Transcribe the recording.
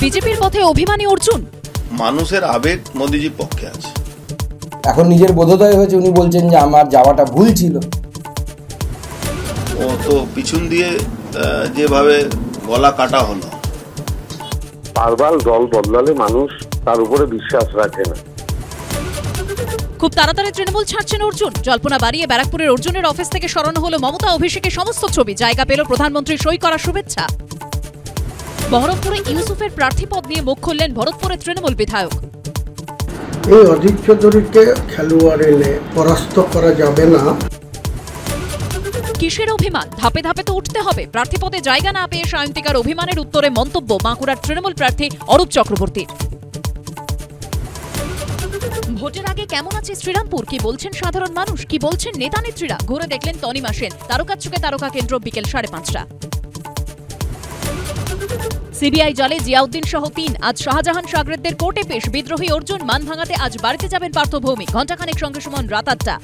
বিজেপির পথে অভিমানী অর্জুন। মানুষের আবেগ মোদিজির পক্ষে আছে। এখন নিজের বোধোদয় হয়েছে, উনি বলছেন যে আমার যাওয়াটা ভুল ছিল। ও তো পিছন দিয়ে যেভাবে গলা কাটা হলো। বারবার দল বদলালে মানুষ তার উপরে বিশ্বাস রাখে না। খুব তাড়াতাড়ি তৃণমূল ছাড়ছেন অর্জুন। জল্পনা বাড়িয়ে ব্যারাকপুরের অর্জুনের অফিস থেকে সরানো হলো মমতা অভিষেকের সমস্ত ছবি। জায়গা পেল প্রধানমন্ত্রী সই করা শুভেচ্ছা। বহরমপুরে ইউসুফের প্রার্থীপদ নিয়ে মুখ খুললেন ভরতপুরের তৃণমূল বিধায়ক। এই অজিত চৌধুরীকে খেলোয়াড় এনে পরাস্ত করা যাবে না। কিসের অভিমান? ধাপে ধাপে তো উঠতে হবে। প্রার্থীপদে জায়গা না পেয়ে সায়ন্তিকার অভিমানের উত্তরে মন্তব্য বাঁকুড়ার তৃণমূল প্রার্থী অরূপ চক্রবর্তীর। ভোটের আগে কেমন আছে শ্রীরামপুর? কি বলছেন সাধারণ মানুষ? কি বলছেন নেতা নেত্রীরা? ঘুরে দেখলেন তনিমা সেন। তারকা চুকে তারকা কেন্দ্র বিকেল 5:30টা। সিবিআই জালে জিয়াউদ্দিন সহ 3 আজ শাহজাহান সাগরেদদের কোর্টে পেশ। বিদ্রোহী অর্জুন মান ভাঙাতে আজ বাড়িতে যাবেন পার্থ ভৌমিক। ঘণ্টাখানেক সঙ্গে সুমন রাত 8টা।